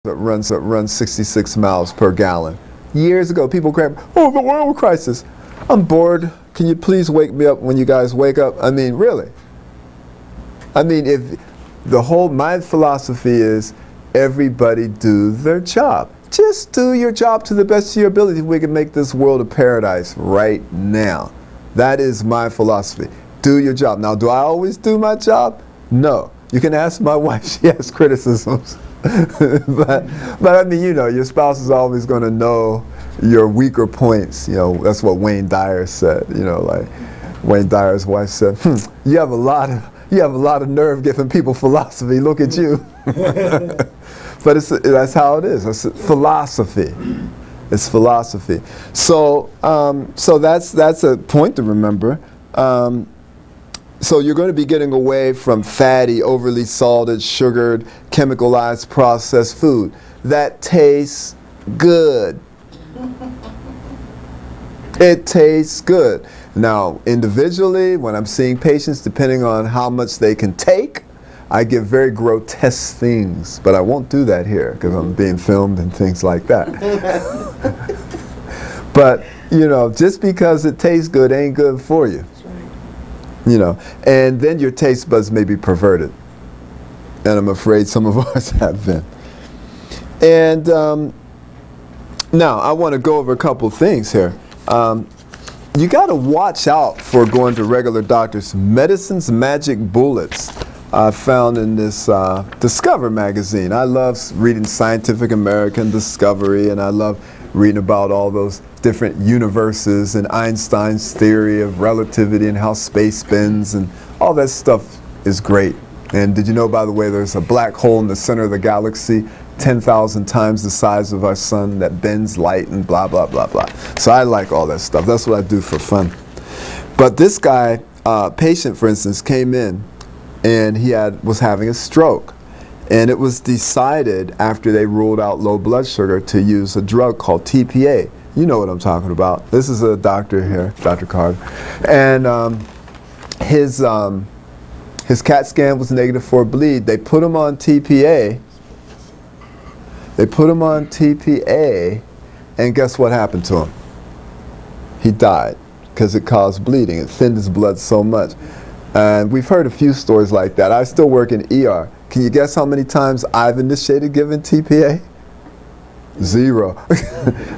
that runs 66 miles per gallon. Years ago, people grabbed, oh, the oil crisis. I'm bored. Can you please wake me up when you guys wake up? I mean, really. I mean, if my philosophy is everybody do their job. Just do your job to the best of your ability. We can make this world a paradise right now. That is my philosophy. Do your job. Now, do I always do my job? No. You can ask my wife. She has criticisms. but I mean, you know, your spouse is always going to know your weaker points. You know, that's what Wayne Dyer said. You know, like Wayne Dyer's wife said, you have a lot of nerve giving people philosophy. Look at you. But that's how it is. It's philosophy. It's philosophy. So so that's a point to remember. So you're going to be getting away from fatty, overly salted, sugared, chemicalized, processed food that tastes good. It tastes good. Now, individually, when I'm seeing patients, depending on how much they can take, I give very grotesque things, but I won't do that here because I'm being filmed and things like that. But, you know, just because it tastes good ain't good for you. You know, and then your taste buds may be perverted. And I'm afraid some of ours have been. And now, I want to go over a couple things here. You got to watch out for going to regular doctors. Medicine's magic bullets found in this Discover magazine. I love reading Scientific American, Discovery, and I love reading about all those different universes and Einstein's theory of relativity and how space spins, and all that stuff is great. And did you know, by the way, there's a black hole in the center of the galaxy 10,000 times the size of our sun that bends light and blah, blah, blah, blah. So I like all that stuff. That's what I do for fun. But this guy, patient, for instance, came in and he was having a stroke. And it was decided after they ruled out low blood sugar to use a drug called TPA. You know what I'm talking about. This is a doctor here, Dr. Carter. And his CAT scan was negative for bleed. They put him on TPA. They put him on TPA, and guess what happened to him? He died because it caused bleeding. It thinned his blood so much. And we've heard a few stories like that. I still work in ER. Can you guess how many times I've initiated giving TPA? 0.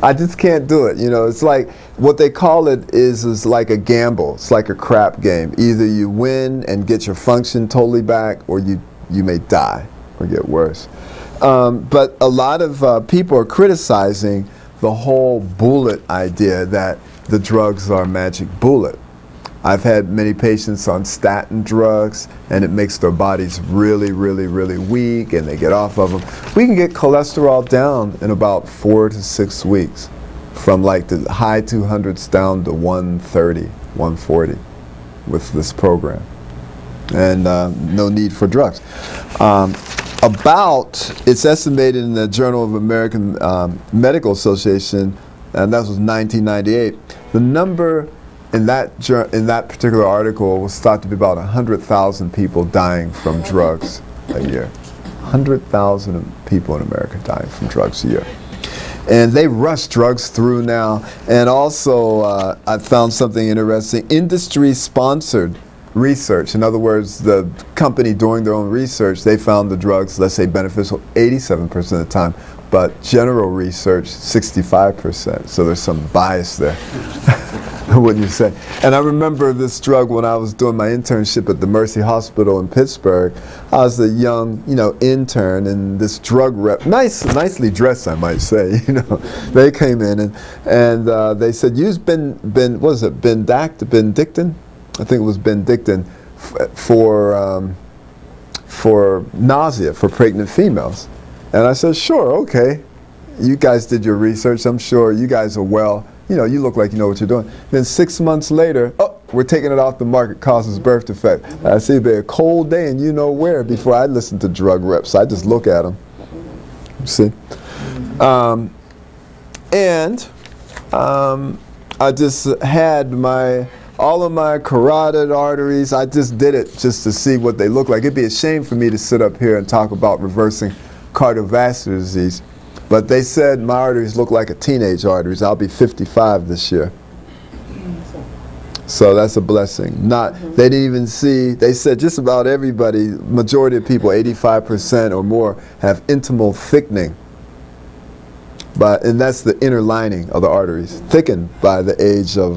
I just can't do it. You know, it's like, what they call it is like a gamble. It's like a crap game. Either you win and get your function totally back, or you may die or get worse. But a lot of people are criticizing the whole bullet idea, that the drugs are magic bullet. I've had many patients on statin drugs, and it makes their bodies really, really, really weak, and they get off of them. We can get cholesterol down in about 4 to 6 weeks, from like the high 200s down to 130, 140 with this program. And no need for drugs. It's estimated in the Journal of American Medical Association, and that was 1998, the number in that particular article was thought to be about 100,000 people dying from drugs a year. 100,000 people in America dying from drugs a year. And they rush drugs through now. And also, I found something interesting. Industry-sponsored research. In other words, the company doing their own research, they found the drugs, let's say, beneficial 87% of the time. But general research, 65%. So there's some bias there. Wouldn't you say? And I remember this drug when I was doing my internship at the Mercy Hospital in Pittsburgh. I was a young, intern, and this drug rep, nicely dressed, I might say, they came in and they said, use Bendictin? I think it was Bendictin for nausea for pregnant females. And I said, sure, okay. You guys did your research. I'm sure you guys are well. You look like you know what you're doing. Then 6 months later, oh, we're taking it off the market, causes birth defect. I see it'd be a cold day and you know where before I listen to drug reps. I just look at them. See? I just had all of my carotid arteries. I just did it just to see what they look like. It'd be a shame for me to sit up here and talk about reversing cardiovascular disease. But they said my arteries look like a teenage arteries. I'll be 55 this year. So that's a blessing. They didn't even see, they said just about everybody, majority of people, 85% or more, have intimal thickening. And that's the inner lining of the arteries, thickened by the age of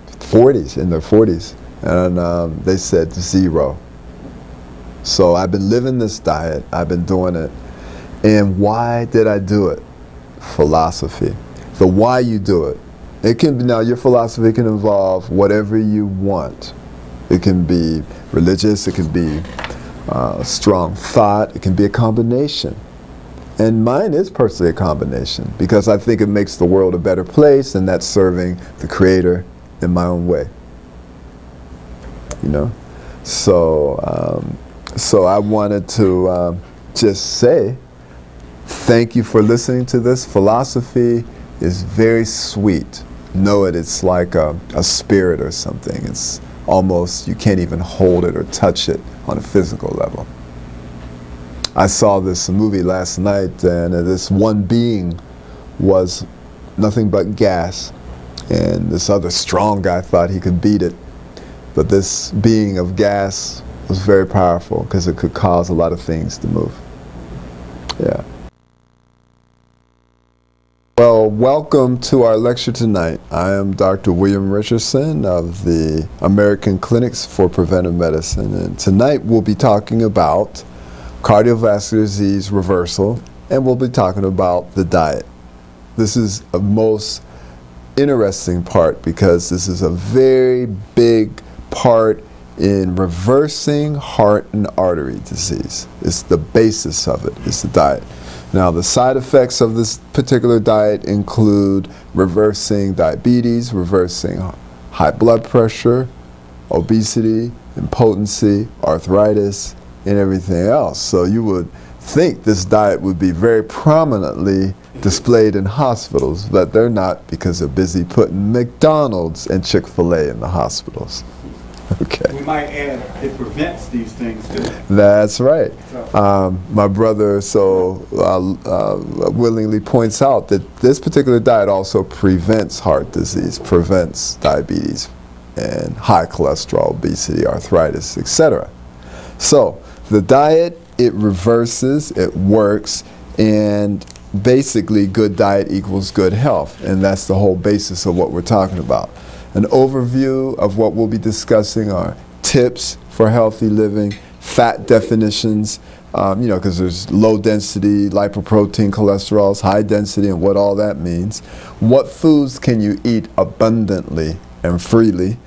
40s, in their 40s. And they said 0. So I've been living this diet, I've been doing it. And why did I do it? Philosophy. The why you do it. It can be, now your philosophy can involve whatever you want. It can be religious, it can be strong thought, it can be a combination. And mine is personally a combination because I think it makes the world a better place, and that's serving the Creator in my own way. You know? So, so I wanted to just say, thank you for listening to this. Philosophy is very sweet. Know it, it's like a spirit or something. It's almost, you can't even hold it or touch it on a physical level. I saw this movie last night, and this one being was nothing but gas. And this other strong guy thought he could beat it. But this being of gas was very powerful because it could cause a lot of things to move. Yeah. Well, welcome to our lecture tonight. I am Dr. William Richardson of the American Clinics for Preventive Medicine, and tonight we'll be talking about cardiovascular disease reversal, and we'll be talking about the diet. This is a most interesting part because this is a very big part in reversing heart and artery disease. It's the basis of it, it's the diet. Now, the side effects of this particular diet include reversing diabetes, reversing high blood pressure, obesity, impotency, arthritis, and everything else. So you would think this diet would be very prominently displayed in hospitals, but they're not because they're busy putting McDonald's and Chick-fil-A in the hospitals. Okay. We might add, it prevents these things too. That's right. My brother willingly points out that this particular diet also prevents heart disease, prevents diabetes, and high cholesterol, obesity, arthritis, etc. So the diet, it reverses, it works, and basically good diet equals good health, and that's the whole basis of what we're talking about. An overview of what we'll be discussing are tips for healthy living, fat definitions, you know, because there's low density lipoprotein cholesterols, high density, and what all that means. What foods can you eat abundantly and freely?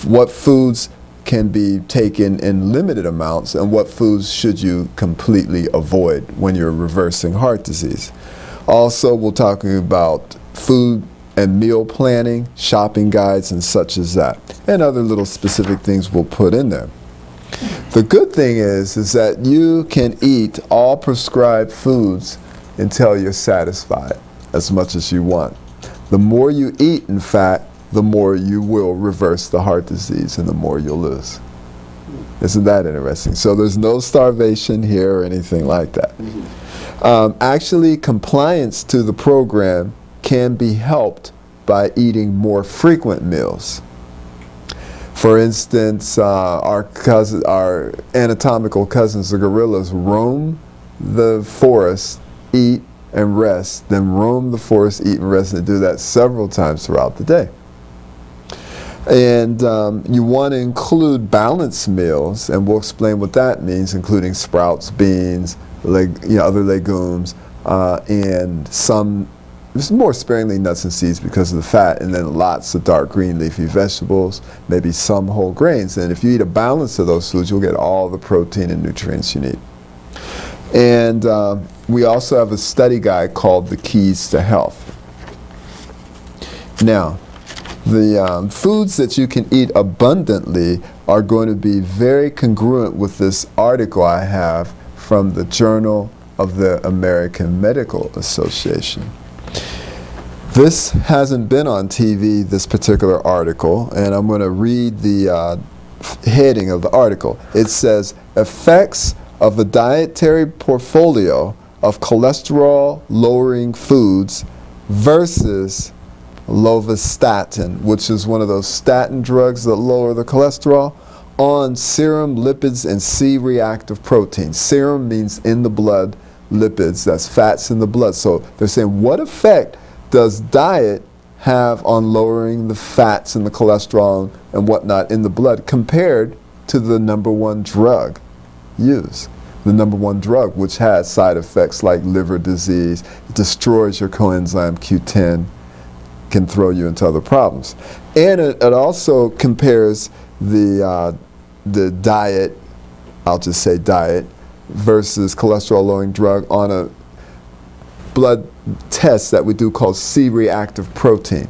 What foods can be taken in limited amounts, and what foods should you completely avoid when you're reversing heart disease? Also, we're talking about food and meal planning, shopping guides, and such as that, and other little specific things we'll put in there. The good thing is that you can eat all prescribed foods until you're satisfied as much as you want. The more you eat, in fact, the more you will reverse the heart disease and the more you'll lose. Isn't that interesting? So there's no starvation here or anything like that. Actually, compliance to the program can be helped by eating more frequent meals. For instance, our anatomical cousins, the gorillas, roam the forest, eat and rest, then roam the forest, eat and rest, and do that several times throughout the day. And you want to include balanced meals, and we'll explain what that means, including sprouts, beans, other legumes, and some more sparingly nuts and seeds because of the fat, and then lots of dark green leafy vegetables, maybe some whole grains. And if you eat a balance of those foods, you'll get all the protein and nutrients you need. And we also have a study guide called The Keys to Health. Now, the foods that you can eat abundantly are going to be very congruent with this article I have from the Journal of the American Medical Association. This hasn't been on TV, this particular article, and I'm going to read the heading of the article. It says, effects of a dietary portfolio of cholesterol-lowering foods versus lovastatin, which is one of those statin drugs that lower the cholesterol, on serum lipids and C-reactive protein. Serum means in the blood, lipids, that's fats in the blood. So they're saying, what effect does diet have on lowering the fats and the cholesterol and whatnot in the blood compared to the #1 drug used? The #1 drug, which has side effects like liver disease, it destroys your coenzyme Q10, can throw you into other problems. And it also compares the diet, I'll just say diet, versus cholesterol-lowering drug on a blood test that we do called C-reactive protein.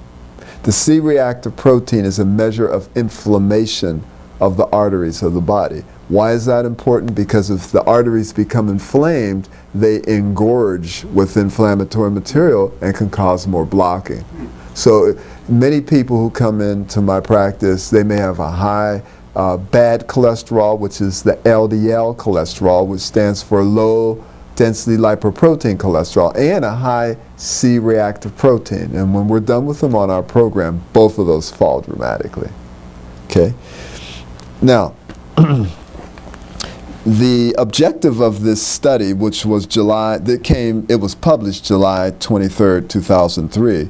The C-reactive protein is a measure of inflammation of the arteries of the body. Why is that important? Because if the arteries become inflamed, they engorge with inflammatory material and can cause more blocking. So many people who come into my practice, they may have a high bad cholesterol, which is the LDL cholesterol, which stands for low density lipoprotein cholesterol, and a high C-reactive protein. And when we're done with them on our program, both of those fall dramatically. Okay? Now, the objective of this study, which was it was published July 23rd, 2003,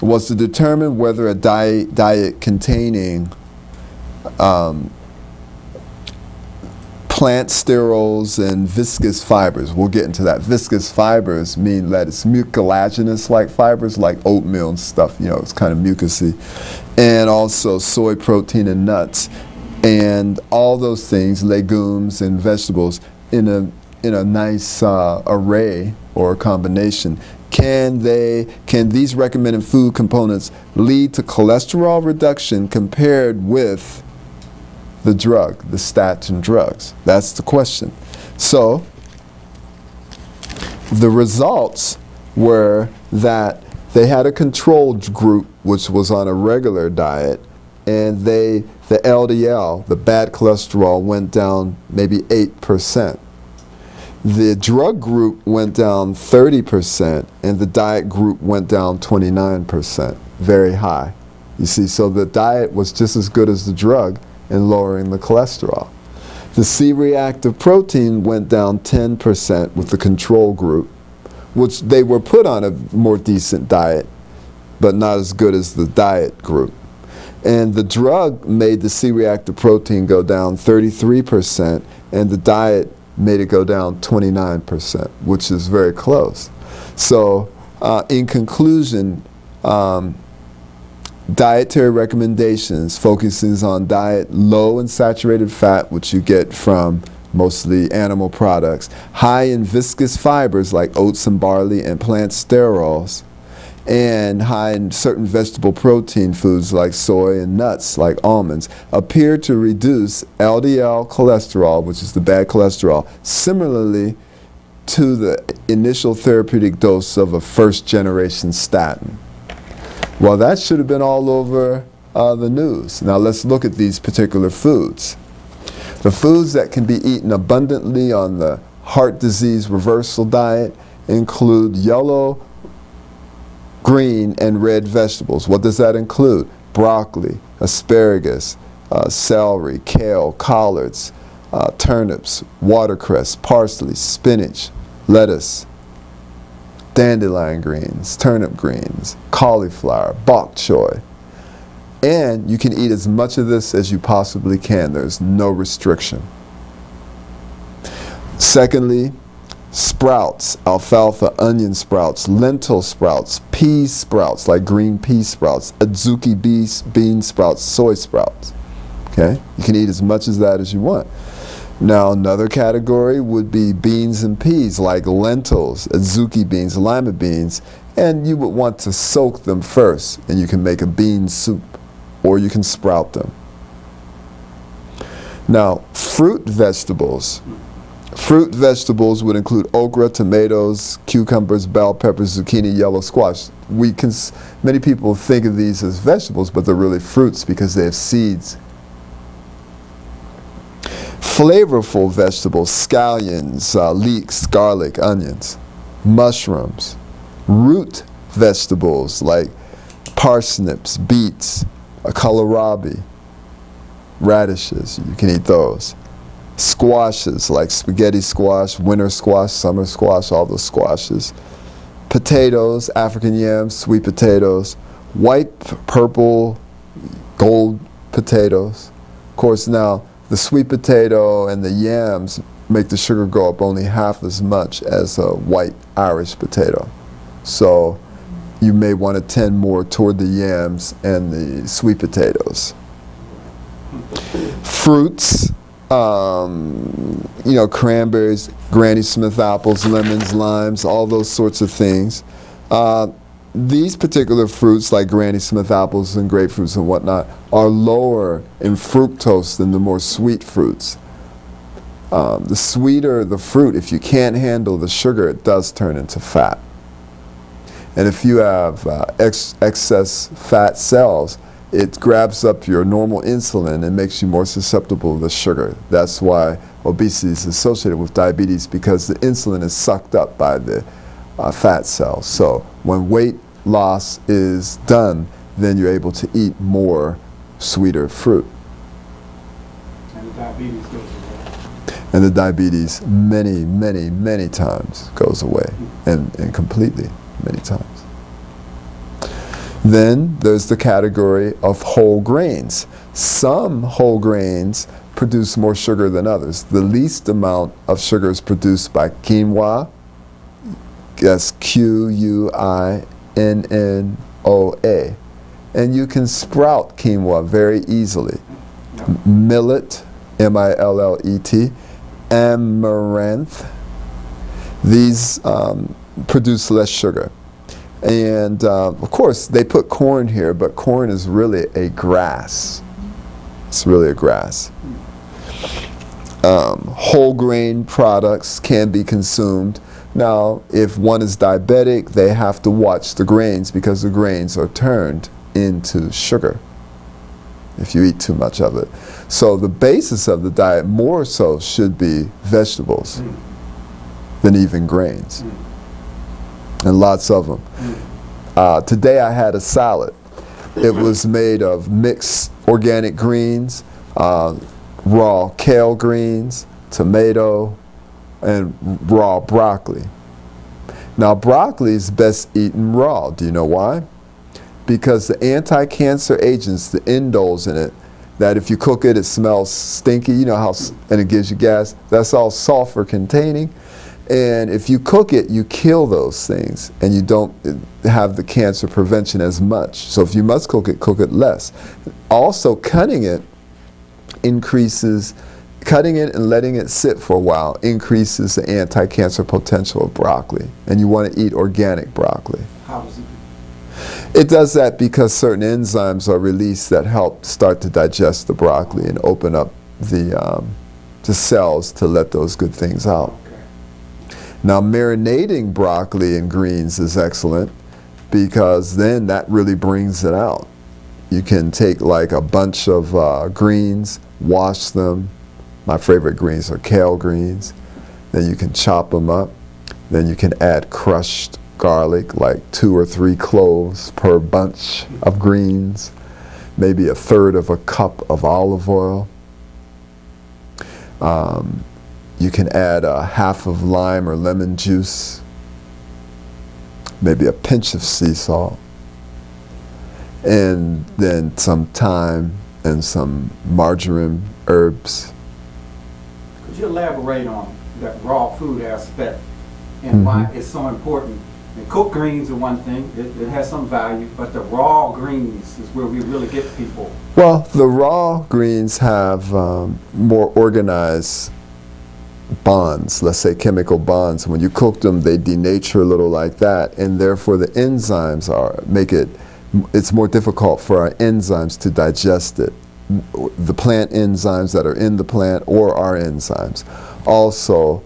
was to determine whether a diet containing plant sterols and viscous fibers. We'll get into that. Viscous fibers mean that it's mucilaginous-like fibers, like oatmeal and stuff. You know, it's kind of mucousy. And also soy protein and nuts. And all those things, legumes and vegetables, in a nice array or combination. Can these recommended food components lead to cholesterol reduction compared with the drug, the statin drugs? That's the question. So the results were that they had a controlled group which was on a regular diet, and the LDL, the bad cholesterol, went down maybe 8%. The drug group went down 30%, and the diet group went down 29%. Very high. You see, so the diet was just as good as the drug in lowering the cholesterol. The C-reactive protein went down 10% with the control group, which they were put on a more decent diet, but not as good as the diet group. And the drug made the C-reactive protein go down 33%, and the diet made it go down 29%, which is very close. So in conclusion, dietary recommendations focuses on diet low in saturated fat, which you get from mostly animal products, high in viscous fibers like oats and barley and plant sterols, and high in certain vegetable protein foods like soy and nuts like almonds, appear to reduce LDL cholesterol, which is the bad cholesterol, similarly to the initial therapeutic dose of a first-generation statin. Well, that should have been all over the news. Now let's look at these particular foods. The foods that can be eaten abundantly on the heart disease reversal diet include yellow, green, and red vegetables. What does that include? Broccoli, asparagus, celery, kale, collards, turnips, watercress, parsley, spinach, lettuce, dandelion greens, turnip greens, cauliflower, bok choy. And you can eat as much of this as you possibly can. There's no restriction. Secondly, sprouts, alfalfa, onion sprouts, lentil sprouts, pea sprouts like green pea sprouts, adzuki bean sprouts, soy sprouts. Okay? You can eat as much of that as you want. Now another category would be beans and peas like lentils, adzuki beans, lima beans, and you would want to soak them first, and you can make a bean soup, or you can sprout them. Now fruit vegetables. Fruit vegetables would include okra, tomatoes, cucumbers, bell peppers, zucchini, yellow squash. Many people think of these as vegetables, but they're really fruits because they have seeds. Flavorful vegetables, scallions, leeks, garlic, onions. mushrooms, root vegetables like parsnips, beets, kohlrabi, radishes, you can eat those. Squashes like spaghetti squash, winter squash, summer squash, all those squashes. Potatoes, African yams, sweet potatoes, white, purple, gold potatoes. Of course now, the sweet potato and the yams make the sugar go up only half as much as a white Irish potato. So you may want to tend more toward the yams and the sweet potatoes. Fruits, you know, cranberries, Granny Smith apples, lemons, limes, all those sorts of things. These particular fruits, like Granny Smith apples and grapefruits and whatnot, are lower in fructose than the more sweet fruits. The sweeter the fruit, if you can't handle the sugar, it does turn into fat. And if you have excess fat cells, it grabs up your normal insulin and makes you more susceptible to sugar. That's why obesity is associated with diabetes, because the insulin is sucked up by the fat cells. So when weight loss is done, then you're able to eat more sweeter fruit. And the diabetes goes away. And the diabetes many, many, many times goes away, and completely many times. Then there's the category of whole grains. Some whole grains produce more sugar than others. The least amount of sugar is produced by quinoa. That's Quinoa. And you can sprout quinoa very easily. Millet, M-I-L-L-E-T, amaranth. These produce less sugar. And of course, they put corn here, but corn is really a grass. It's really a grass. Whole grain products can be consumed. Now, if one is diabetic, they have to watch the grains, because the grains are turned into sugar if you eat too much of it. So the basis of the diet more so should be vegetables than even grains. And lots of them. Today I had a salad. It was made of mixed organic greens, raw kale greens, tomato, and raw broccoli. Now broccoli is best eaten raw. Do you know why? Because the anti-cancer agents, the indoles in it, that if you cook it, it smells stinky, you know how, and it gives you gas, that's all sulfur containing. And if you cook it, you kill those things, and you don't have the cancer prevention as much. So if you must cook it less. Also, cutting it increases, cutting it and letting it sit for a while increases the anti-cancer potential of broccoli. And you want to eat organic broccoli. How does it do? It does that because certain enzymes are released that help start to digest the broccoli and open up the cells to let those good things out. Now, marinating broccoli and greens is excellent, because then that really brings it out. You can take like a bunch of greens, wash them. My favorite greens are kale greens. Then you can chop them up. Then you can add crushed garlic, like 2 or 3 cloves per bunch of greens. Maybe 1/3 of a cup of olive oil. You can add a half of lime or lemon juice, maybe a pinch of sea salt, and then some thyme and some marjoram herbs. Could you elaborate on that raw food aspect and why it's so important? And cooked greens are one thing, it has some value, but the raw greens is where we really get people. Well, the raw greens have more organized bonds, let's say chemical bonds. When you cook them, they denature a little like that, and therefore the enzymes it's more difficult for our enzymes to digest it. The plant enzymes that are in the plant or our enzymes. Also,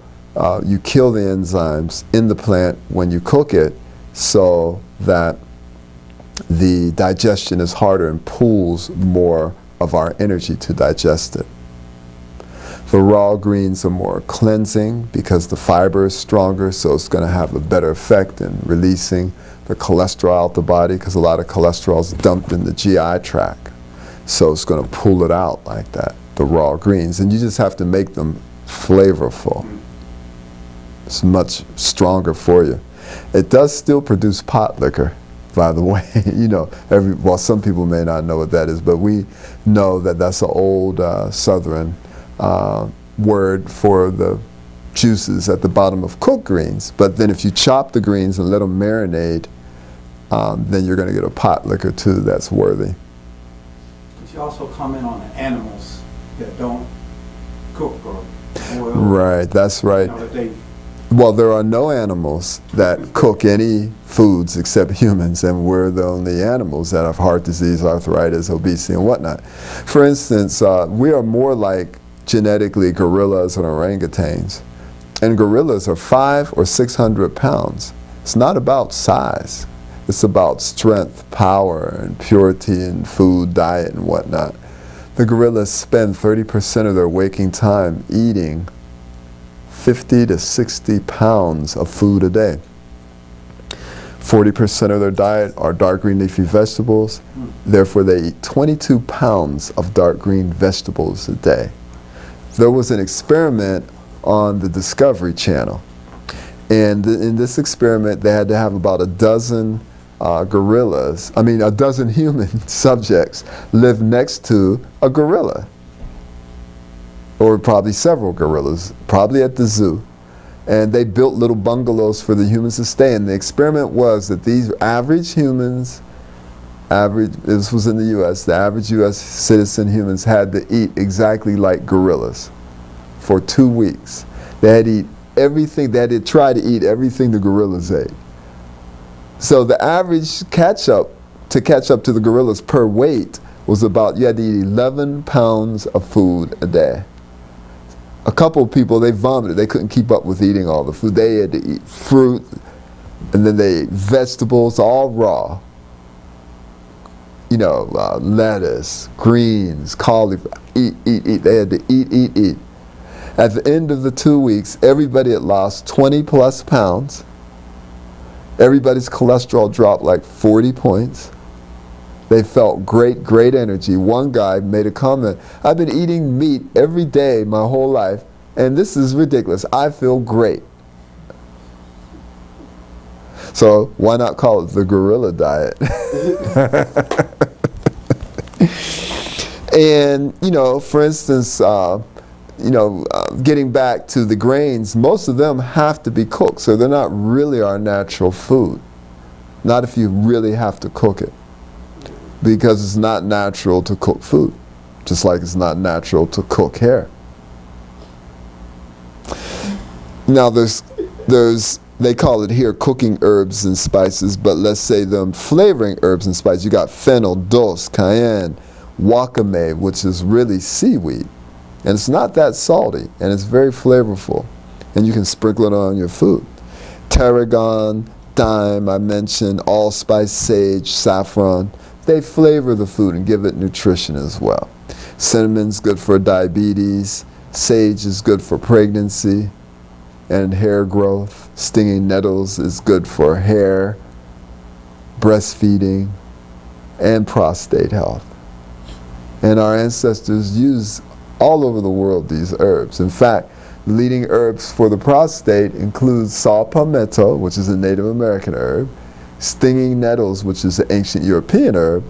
you kill the enzymes in the plant when you cook it, so that the digestion is harder and pulls more of our energy to digest it. The raw greens are more cleansing because the fiber is stronger, so it's going to have a better effect in releasing the cholesterol out the body, because a lot of cholesterol is dumped in the GI tract. So it's going to pull it out like that, the raw greens. And you just have to make them flavorful. It's much stronger for you. It does still produce pot liquor, by the way. You know, well, some people may not know what that is, but we know that that's an old Southern word for the juices at the bottom of cooked greens. But then if you chop the greens and let them marinate, then you're going to get a pot liquor too that's worthy. Could you also comment on the animals that don't cook or boil? Right, that's right. You know, that well, there are no animals that cook any foods except humans, and we're the only animals that have heart disease, arthritis, obesity, and whatnot. For instance, we are more like genetically gorillas and orangutans. And gorillas are 500 or 600 pounds. It's not about size. It's about strength, power, and purity in food, diet, and whatnot. The gorillas spend 30% of their waking time eating 50 to 60 pounds of food a day. 40% of their diet are dark green leafy vegetables. Therefore, they eat 22 pounds of dark green vegetables a day. There was an experiment on the Discovery Channel. And in this experiment, they had to have about a dozen a dozen human subjects live next to a gorilla. Or probably several gorillas, probably at the zoo. And they built little bungalows for the humans to stay in. The experiment was that these average humans, this was in the US, the average US citizen humans had to eat exactly like gorillas for 2 weeks. They had to eat everything, they had to try to eat everything the gorillas ate. So the average to catch up to the gorillas per weight was about, you had to eat 11 pounds of food a day. A couple of people, they vomited. They couldn't keep up with eating all the food. They had to eat fruit, and then they ate vegetables, all raw. You know, lettuce, greens, cauliflower, eat. They had to eat. At the end of the 2 weeks, everybody had lost 20 plus pounds. Everybody's cholesterol dropped like 40 points. They felt great energy. One guy made a comment, I've been eating meat every day my whole life, and this is ridiculous. I feel great. So why not call it the gorilla diet? And, you know, for instance, getting back to the grains, most of them have to be cooked, so they're not really our natural food. Not if you really have to cook it. Because it's not natural to cook food, just like it's not natural to cook hair. Now they call it here cooking herbs and spices, but let's say them flavoring herbs and spices. You got fennel, dulse, cayenne, wakame, which is really seaweed. And it's not that salty, and it's very flavorful. And you can sprinkle it on your food. Tarragon, thyme, I mentioned, allspice, sage, saffron. They flavor the food and give it nutrition as well. Cinnamon's good for diabetes. Sage is good for pregnancy and hair growth. Stinging nettles is good for hair, breastfeeding, and prostate health. And our ancestors used all over the world these herbs. In fact, leading herbs for the prostate include saw palmetto, which is a Native American herb, stinging nettles, which is an ancient European herb,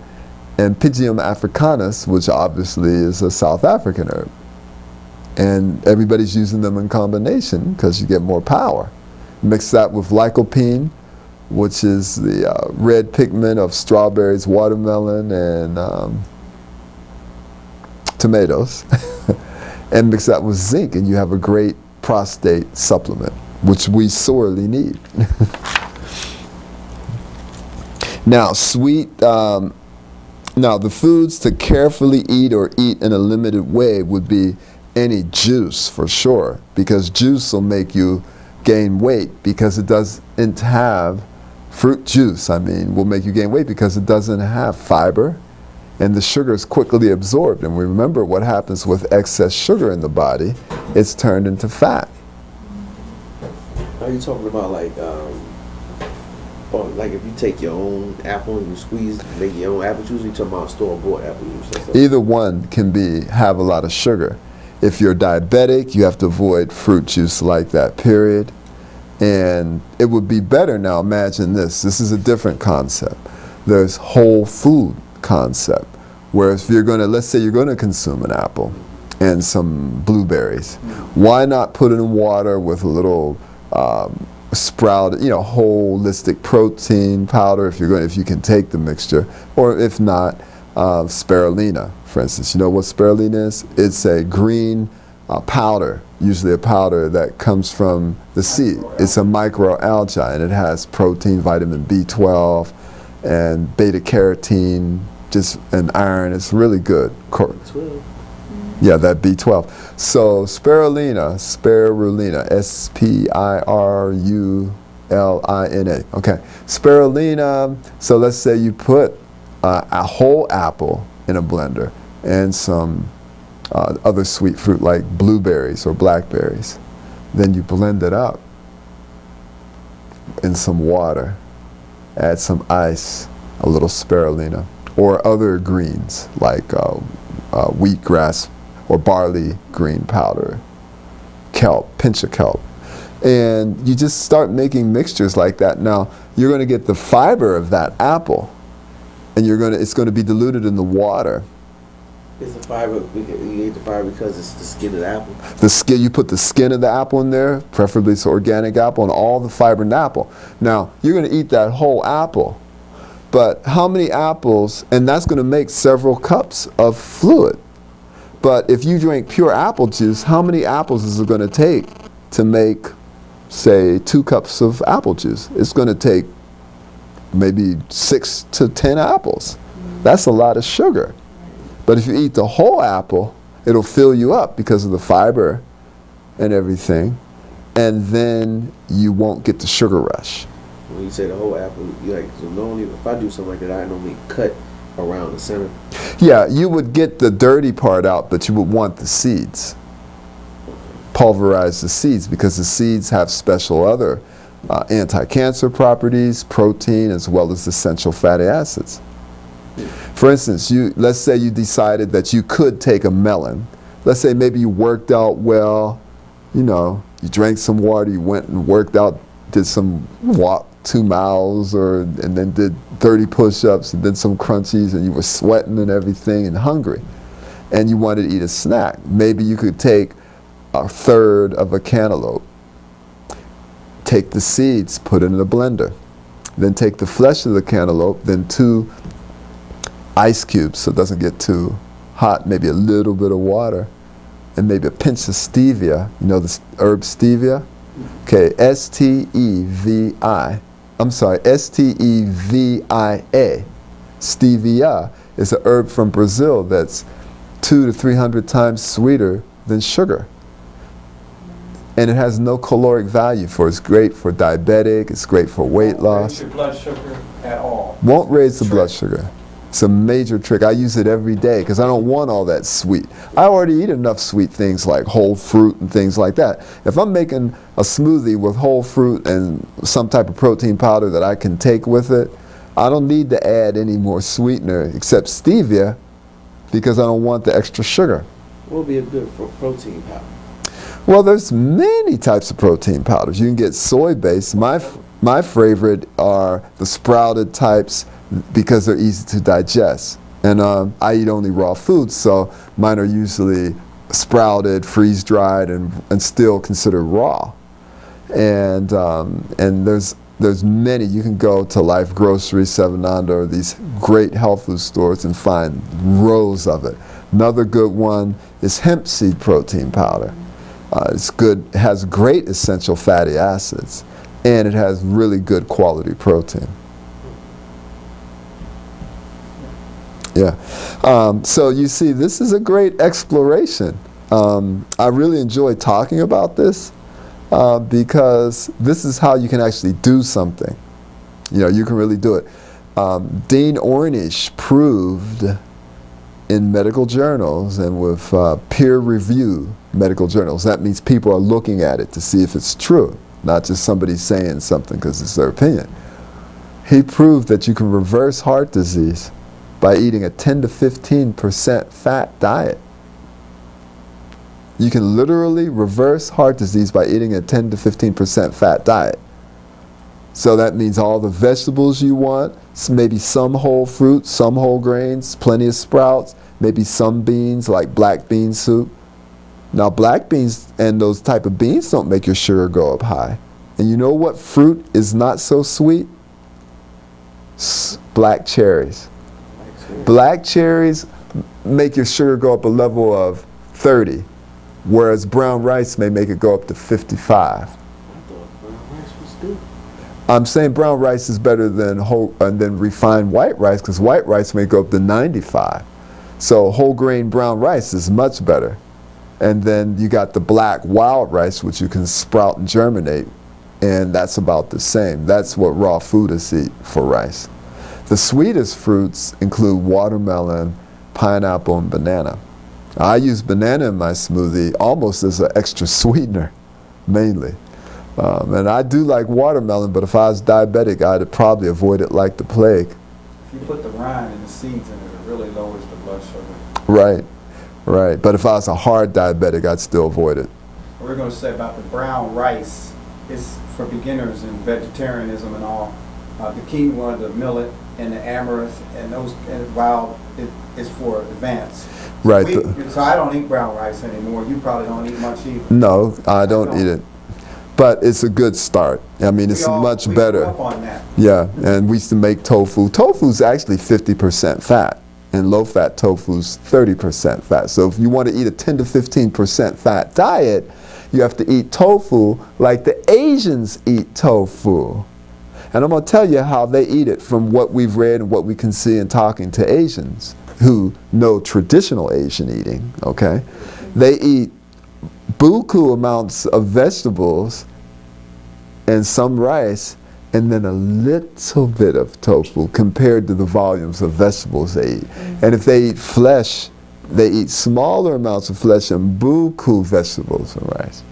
and Pygeum africanus, which obviously is a South African herb. And everybody's using them in combination because you get more power. Mix that with lycopene, which is the red pigment of strawberries, watermelon, and tomatoes, and mix that with zinc, and you have a great prostate supplement, which we sorely need. Now, now the foods to carefully eat or eat in a limited way would be any juice for sure, because juice will make you gain weight because it doesn't have, fruit juice, will make you gain weight because it doesn't have fiber, and the sugar is quickly absorbed. And we remember what happens with excess sugar in the body, it's turned into fat. Are you talking about like if you take your own apple and you squeeze, make your own apple juice, or you talking about store-bought apple juice? Either one can have a lot of sugar. If you're diabetic, you have to avoid fruit juice like that, period. And it would be better now, imagine this. This is a different concept. There's whole food concept, where if you're going to, let's say you're going to consume an apple and some blueberries, why not put it in water with a little sprouted, holistic protein powder if you can take the mixture, or if not, spirulina, for instance. You know what spirulina is? It's a green powder, usually a powder that comes from the seed. It's a microalgae, and it has protein, vitamin B12, and beta carotene, and iron. It's really good. B12. Yeah, that B12. So spirulina, S-P-I-R-U-L-I-N-A. Okay, spirulina. So let's say you put a whole apple in a blender and some other sweet fruit like blueberries or blackberries. Then you blend it up in some water, add some ice, a little spirulina, or other greens like wheatgrass or barley green powder, kelp, pinch of kelp. And you just start making mixtures like that. Now, you're going to get the fiber of that apple, and it's going to be diluted in the water. Is the fiber, you eat the fiber because it's the skin of the apple? The skin, you put the skin of the apple in there, preferably it's organic apple, and all the fiber in the apple. Now, you're going to eat that whole apple, but how many apples, and that's going to make several cups of fluid. But if you drink pure apple juice, how many apples is it going to take to make, say, 2 cups of apple juice? It's going to take maybe 6 to 10 apples. That's a lot of sugar. But if you eat the whole apple, it'll fill you up because of the fiber and everything, and then you won't get the sugar rush. When you say the whole apple, so normally if I do something like that, I normally cut around the center. Yeah, you would get the dirty part out, but you would want the seeds. Pulverize the seeds, because the seeds have special other anti-cancer properties, protein, as well as essential fatty acids. For instance, let's say you decided that you could take a melon. Let's say maybe you worked out well, you drank some water, you went and worked out, did some walk 2 miles, and then did 30 push-ups and then some crunchies, and you were sweating and everything and hungry, and you wanted to eat a snack. Maybe you could take 1/3 of a cantaloupe, take the seeds, put it in a blender, then take the flesh of the cantaloupe, then 2 ice cubes so it doesn't get too hot, maybe a little bit of water, and maybe a pinch of stevia. You know the herb stevia? Okay, S-T-E-V-I. I'm sorry, S-T-E-V-I-A. Stevia is an herb from Brazil that's 200 to 300 times sweeter than sugar. And it has no caloric value It's great for diabetic, it's great for weight loss. Won't raise your blood sugar at all. Won't raise the blood sugar. It's a major trick. I use it every day because I don't want all that sweet. I already eat enough sweet things like whole fruit and things like that. If I'm making a smoothie with whole fruit and some type of protein powder that I can take with it, I don't need to add any more sweetener except stevia, because I don't want the extra sugar. What would be a good protein powder? Well, there's many types of protein powders. You can get soy-based. My favorite are the sprouted types, because they're easy to digest. And I eat only raw foods, so mine are usually sprouted, freeze-dried, and still considered raw. And there's many. You can go to Life Grocery, 7 Under, or these great health food stores and find rows of it. Another good one is hemp seed protein powder. It's good, it has great essential fatty acids, and it has really good quality protein. Yeah. So you see, this is a great exploration. I really enjoy talking about this because this is how you can actually do something. You can really do it. Dean Ornish proved in medical journals and with peer-reviewed medical journals. That means people are looking at it to see if it's true, not just somebody saying something because it's their opinion. He proved that you can reverse heart disease by eating a 10 to 15% fat diet. You can literally reverse heart disease by eating a 10 to 15% fat diet. So that means all the vegetables you want, maybe some whole fruits, some whole grains, plenty of sprouts, maybe some beans like black bean soup. Now black beans and those type of beans don't make your sugar go up high. And you know what fruit is not so sweet? Black cherries. Black cherries make your sugar go up a level of 30, whereas brown rice may make it go up to 55. I'm saying brown rice is better than than refined white rice, because white rice may go up to 95. So whole grain brown rice is much better. And then you got the black wild rice, which you can sprout and germinate, and that's about the same. That's what raw foodists eat for rice. The sweetest fruits include watermelon, pineapple, and banana. I use banana in my smoothie almost as an extra sweetener, mainly. And I do like watermelon, but if I was diabetic, I'd probably avoid it like the plague. If you put the rind and the seeds in it, it really lowers the blood sugar. Right, right. But if I was a hard diabetic, I'd still avoid it. What we're going to say about the brown rice is for beginners in vegetarianism and all. The quinoa, the millet, and the amaranth, and those, and wild, is for advanced. Right. So I don't eat brown rice anymore. You probably don't eat much either. No, I don't eat it. But it's a good start. I mean, it's much better. Grew up on that. Yeah, and we used to make tofu. Tofu's actually 50% fat, and low-fat tofu's 30% fat. So if you want to eat a 10 to 15% fat diet, you have to eat tofu like the Asians eat tofu. And I'm going to tell you how they eat it from what we've read and what we can see in talking to Asians who know traditional Asian eating, okay? They eat buku amounts of vegetables and some rice, and then a little bit of tofu compared to the volumes of vegetables they eat. And if they eat flesh, they eat smaller amounts of flesh and buku vegetables and rice.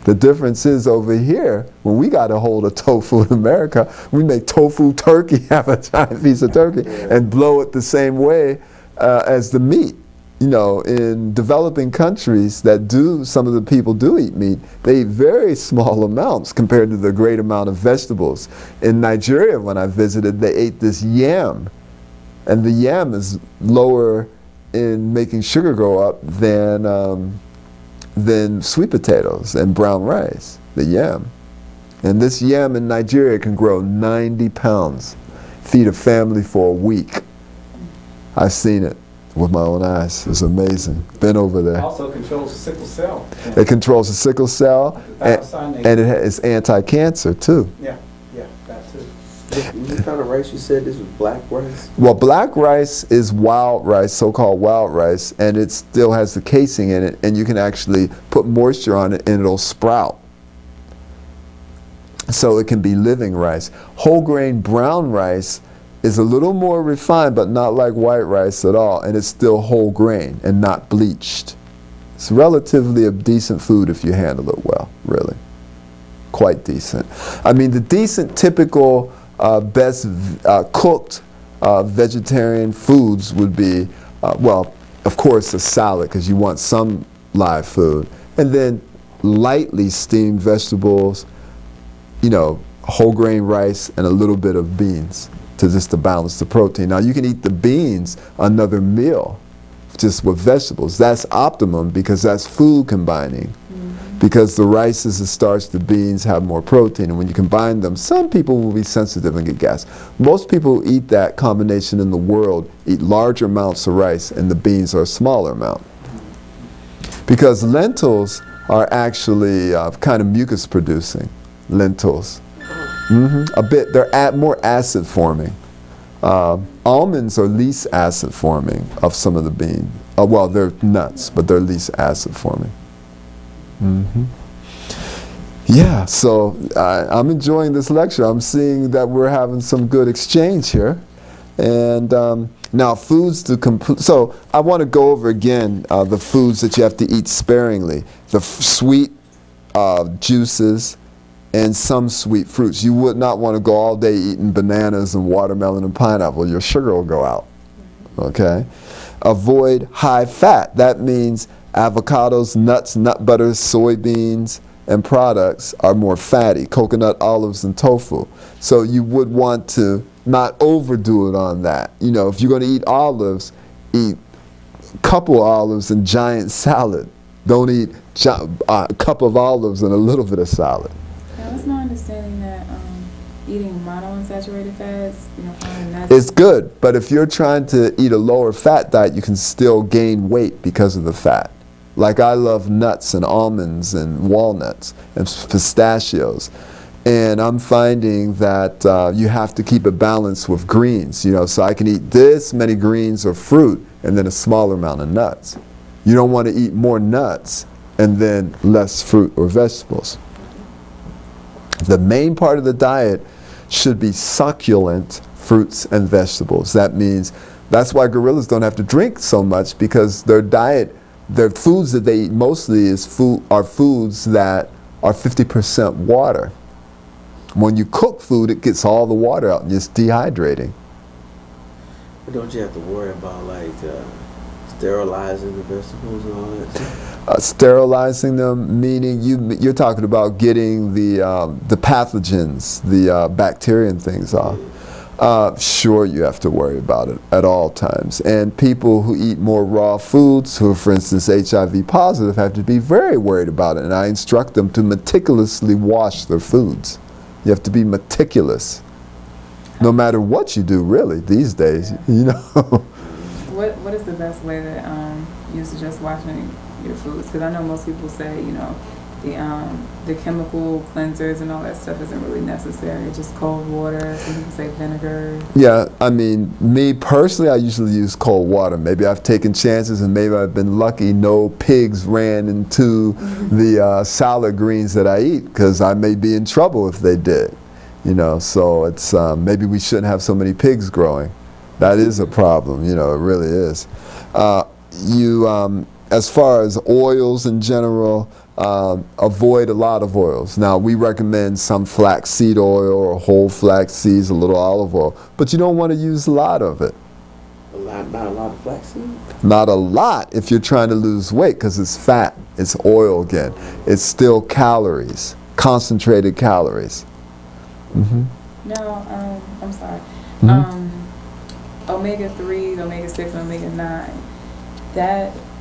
The difference is over here, when we got a hold of tofu in America, we make tofu turkey, have a giant piece of turkey, and blow it the same way as the meat. You know, in developing countries that some of the people do eat meat, they eat very small amounts compared to the great amount of vegetables. In Nigeria, when I visited, they ate this yam, and the yam is lower in making sugar go up than sweet potatoes and brown rice, the yam. And this yam in Nigeria can grow 90 pounds, feed a family for a week. I've seen it with my own eyes. It's amazing. Been over there. It also controls the sickle cell. It controls the sickle cell, and it's anti-cancer too. Yeah, yeah, that too. What kind of rice you said this was? Black rice? Well, black rice is wild rice, so-called wild rice, and it still has the casing in it, and you can actually put moisture on it and it'll sprout. So it can be living rice. Whole grain brown rice is a little more refined, but not like white rice at all, and it's still whole grain and not bleached. It's relatively a decent food if you handle it well, really. Quite decent. I mean, the decent, typical, best cooked vegetarian foods would be, well, of course, a salad, because you want some live food, and then lightly steamed vegetables, you know, whole grain rice, and a little bit of beans to balance the protein. Now you can eat the beans another meal just with vegetables. That's optimum because that's food combining. Because the rice is the starch, the beans have more protein, and when you combine them, some people will be sensitive and get gas. Most people who eat that combination in the world eat larger amounts of rice, and the beans are a smaller amount. Because lentils are actually kind of mucus producing, lentils. A bit. They're more acid forming. Almonds are least acid forming of some of the beans. Well, they're nuts, but they're least acid forming. Yeah, so I'm enjoying this lecture. I'm seeing that we're having some good exchange here. And now foods to complete, so I want to go over again the foods that you have to eat sparingly. The sweet juices and some sweet fruits. You would not want to go all day eating bananas and watermelon and pineapple. Your sugar will go out. Okay? Avoid high fat. That means avocados, nuts, nut butters, soybeans, and products are more fatty. Coconut, olives, and tofu. So you would want to not overdo it on that. You know, if you're going to eat olives, eat a couple olives and giant salad. Don't eat a cup of olives and a little bit of salad. Now, it's my understanding that eating monounsaturated fats, you know, it's good, but if you're trying to eat a lower fat diet, you can still gain weight because of the fat. Like I love nuts and almonds and walnuts and pistachios. And I'm finding that you have to keep it balanced with greens, you know, so I can eat this many greens or fruit and then a smaller amount of nuts. You don't want to eat more nuts and then less fruit or vegetables. The main part of the diet should be succulent fruits and vegetables. That means, that's why gorillas don't have to drink so much, because their diet, their foods that they eat mostly are foods that are 50% water. When you cook food, it gets all the water out and it's dehydrating. But don't you have to worry about like sterilizing the vegetables and all that stuff? Sterilizing them, meaning you're talking about getting the pathogens, the bacteria and things off. Sure, you have to worry about it at all times. And people who eat more raw foods, who are, for instance, HIV positive, have to be very worried about it. And I instruct them to meticulously wash their foods. You have to be meticulous, no matter what you do, really, these days, you know. What is the best way that you suggest washing your foods? Because I know most people say, you know, the chemical cleansers and all that stuff isn't really necessary, just cold water. Some people say vinegar. Yeah, I mean, me personally, I usually use cold water. Maybe I've taken chances and maybe I've been lucky no pigs ran into the salad greens that I eat, because I may be in trouble if they did. You know, so it's maybe we shouldn't have so many pigs growing. That is a problem, you know, it really is. As far as oils in general, avoid a lot of oils. Now, we recommend some flaxseed oil or whole flax seeds, a little olive oil, but you don't want to use a lot of it. Not a lot of flaxseed? Not a lot if you're trying to lose weight, because it's fat, it's oil again. It's still calories, concentrated calories. Now, I'm sorry. Omega-3, omega-6, omega-9,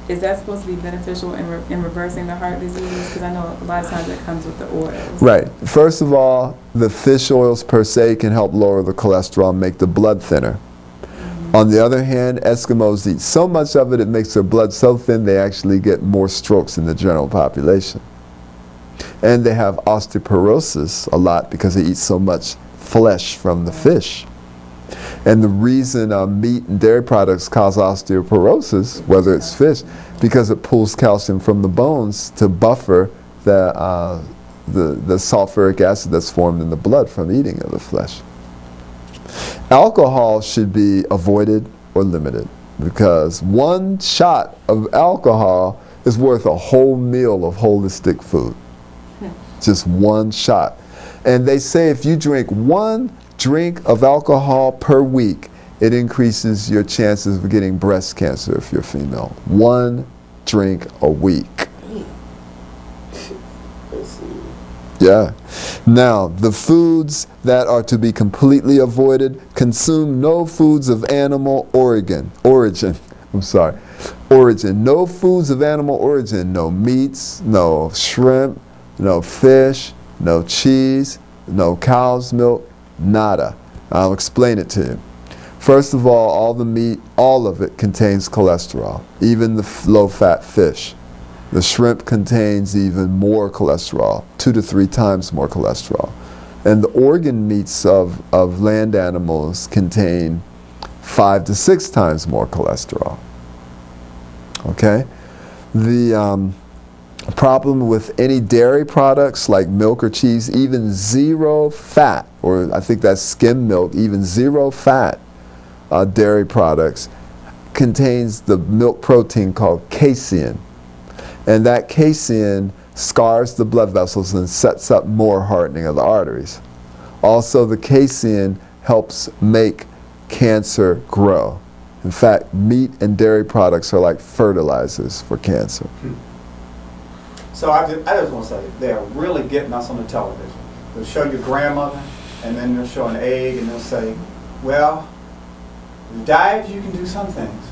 is that supposed to be beneficial in reversing the heart disease? Because I know a lot of times it comes with the oils. Right. First of all, the fish oils per se can help lower the cholesterol, make the blood thinner. On the other hand, Eskimos eat so much of it, it makes their blood so thin they actually get more strokes in the general population. And they have osteoporosis a lot because they eat so much flesh from the fish. And the reason meat and dairy products cause osteoporosis, whether it's fish, because it pulls calcium from the bones to buffer the sulfuric acid that's formed in the blood from eating of the flesh. Alcohol should be avoided or limited, because one shot of alcohol is worth a whole meal of holistic food. Just one shot. And they say if you drink one drink of alcohol per week, it increases your chances of getting breast cancer if you're female. One drink a week. Yeah. Now, the foods that are to be completely avoided: consume no foods of animal origin. No foods of animal origin. No meats, no shrimp, no fish, no cheese, no cow's milk, nada. I'll explain it to you. First of all the meat, all of it contains cholesterol, even the low-fat fish. The shrimp contains even more cholesterol, 2 to 3 times more cholesterol. And the organ meats of land animals contain 5 to 6 times more cholesterol. Okay? The problem with any dairy products like milk or cheese, even zero fat, or I think that's skim milk, even zero fat, dairy products, contains the milk protein called casein. And that casein scars the blood vessels and sets up more hardening of the arteries. Also, the casein helps make cancer grow. In fact, meat and dairy products are like fertilizers for cancer. So I just want to say, they're really getting us on the television. They'll show your grandmother, and then they'll show an egg, and they'll say, well, with diet you can do some things,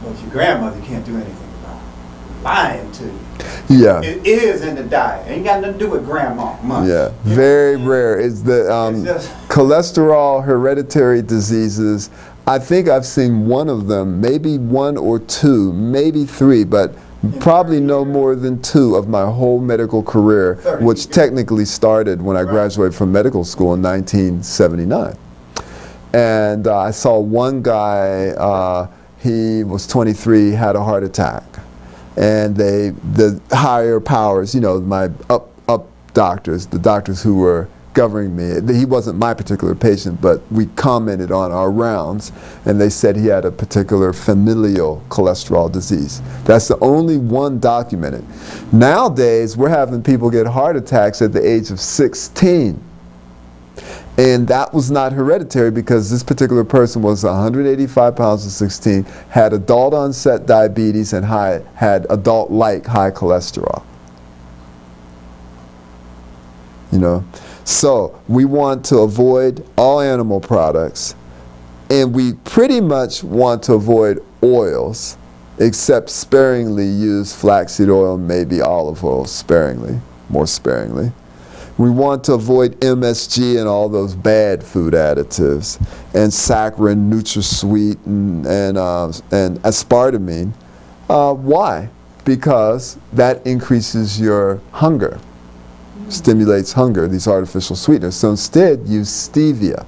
but your grandmother can't do anything about it. Lying to you. Yeah. It is in the diet. It ain't got nothing to do with grandma much. Yeah, very rare. It's the cholesterol, hereditary diseases. I think I've seen one of them, maybe one or two, maybe three, but probably no more than two of my whole medical career, which technically started when I graduated from medical school in 1979. And I saw one guy, he was 23, had a heart attack. And the higher powers, you know, my up doctors, the doctors who were governing me, he wasn't my particular patient, but we commented on our rounds, and they said he had a particular familial cholesterol disease. That's the only one documented. Nowadays, we're having people get heart attacks at the age of 16. And that was not hereditary because this particular person was 185 pounds at 16, had adult onset diabetes, and had adult-like high cholesterol. You know? So we want to avoid all animal products, and we pretty much want to avoid oils, except sparingly use flaxseed oil, maybe olive oil sparingly, more sparingly. We want to avoid MSG and all those bad food additives, and saccharin, NutraSweet, and aspartame. Why? Because that increases your hunger, stimulates hunger, these artificial sweeteners. So instead, use stevia.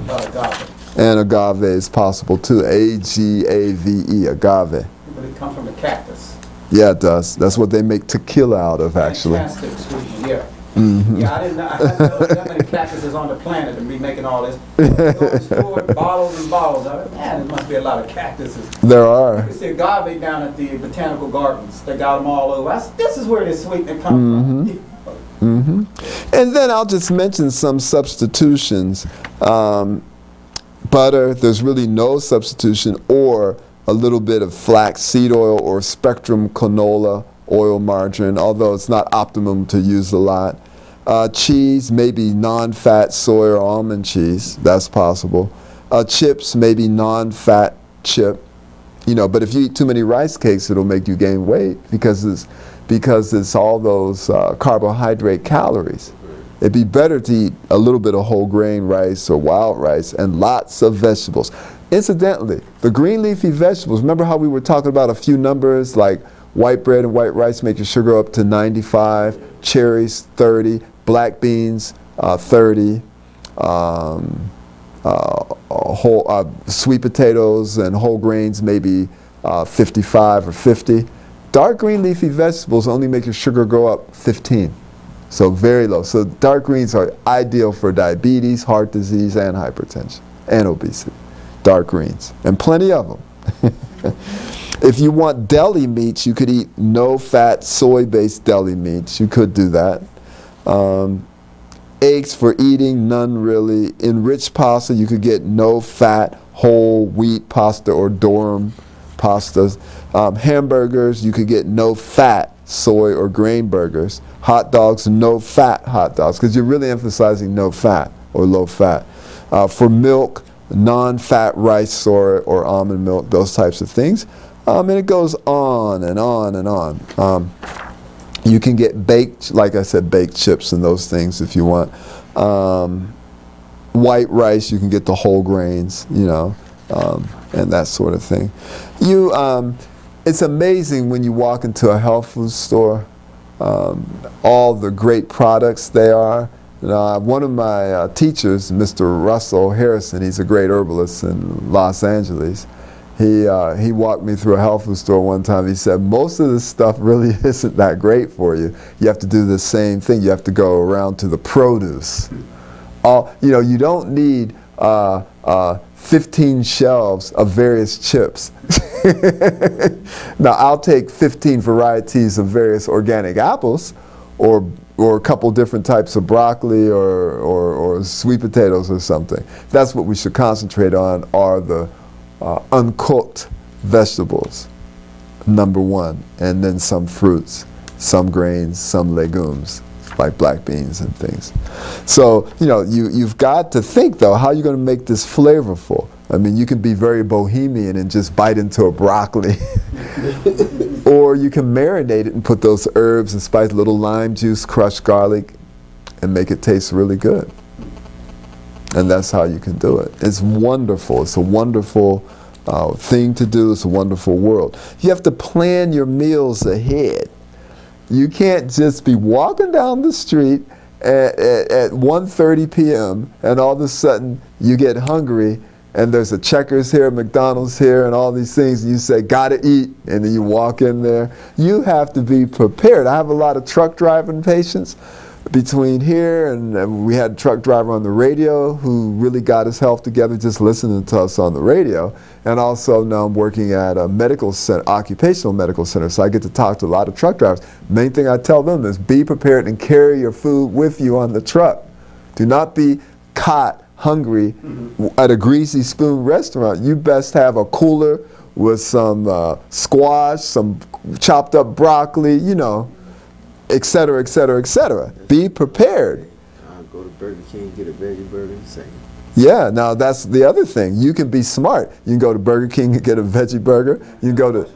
Agave. And agave is possible too, A-G-A-V-E, agave. But it comes from the cactus. Yeah, it does. That's what they make tequila out of, actually. Fantastic sweetener, yeah. Mm-hmm. Yeah, I didn't know that many cactuses on the planet to be making all this. Go to the store, bottles and bottles of it. Man, there must be a lot of cactuses. There are. You see agave down at the botanical gardens. They got them all over. This is where this sweetener comes from. Mm-hmm. And then I'll just mention some substitutions. Butter, there's really no substitution, or a little bit of flaxseed oil or spectrum canola oil margarine, although it's not optimum to use a lot. Cheese, maybe non-fat soy or almond cheese, that's possible. Chips, maybe non-fat chip. You know, but if you eat too many rice cakes, it'll make you gain weight because it's all those carbohydrate calories. It'd be better to eat a little bit of whole grain rice or wild rice and lots of vegetables. Incidentally, the green leafy vegetables, remember how we were talking about a few numbers like white bread and white rice make your sugar up to 95, cherries 30, black beans 30, sweet potatoes and whole grains maybe 55 or 50. Dark green leafy vegetables only make your sugar go up 15. So very low. So dark greens are ideal for diabetes, heart disease, and hypertension, and obesity. Dark greens, and plenty of them. If you want deli meats, you could eat no-fat, soy-based deli meats. You could do that. Eggs for eating, none really. Enriched pasta, you could get no-fat, whole wheat pasta or durum pastas. Hamburgers, you could get no-fat soy or grain burgers. Hot dogs, no-fat hot dogs, because you're really emphasizing no-fat or low-fat. For milk, non-fat rice, soy, or almond milk, those types of things. And it goes on and on and on. You can get baked, like I said, baked chips and those things if you want. White rice, you can get the whole grains, you know, and that sort of thing. It's amazing when you walk into a health food store, all the great products they are. One of my teachers, Mr. Russell Harrison, he's a great herbalist in Los Angeles. He walked me through a health food store one time. He said, most of this stuff really isn't that great for you. You have to do the same thing. You have to go around to the produce. You know, you don't need 15 shelves of various chips. Now, I'll take 15 varieties of various organic apples, or a couple different types of broccoli, or sweet potatoes or something. That's what we should concentrate on, are the uncooked vegetables, number one, and then some fruits, some grains, some legumes, like black beans and things. So, you know, you've got to think, though, how you're going to make this flavorful. I mean, you can be very bohemian and just bite into a broccoli. Or you can marinate it and put those herbs and spice, little lime juice, crushed garlic, and make it taste really good. And that's how you can do it. It's wonderful. It's a wonderful thing to do. It's a wonderful world. You have to plan your meals ahead. You can't just be walking down the street at 1:30 p.m. and all of a sudden you get hungry and there's a Checkers here, McDonald's here, and all these things, and you say, gotta eat, and then you walk in there. You have to be prepared. I have a lot of truck driving patients between here, and we had a truck driver on the radio who really got his health together just listening to us on the radio. And also now I'm working at a medical center, occupational medical center, so I get to talk to a lot of truck drivers. Main thing I tell them is be prepared and carry your food with you on the truck. Do not be caught hungry at a greasy spoon restaurant. You best have a cooler with some squash, some chopped up broccoli, you know, et cetera, et cetera, et cetera. Be prepared. I'll go to Burger King, get a veggie burger in a second. Yeah, now that's the other thing. You can be smart. You can go to Burger King and get a veggie burger. You can go to,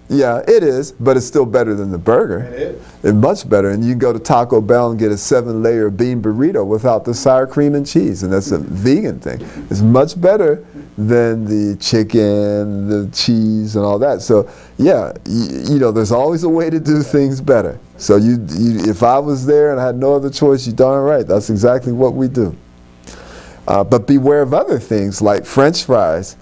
yeah, it is, but it's still better than the burger. It is. It's much better. And you can go to Taco Bell and get a 7-layer bean burrito without the sour cream and cheese, and that's a vegan thing. It's much better than the chicken, the cheese, and all that. So, yeah, you know, there's always a way to do things better. So if I was there and I had no other choice, you're darn right. That's exactly what we do. But beware of other things like French fries.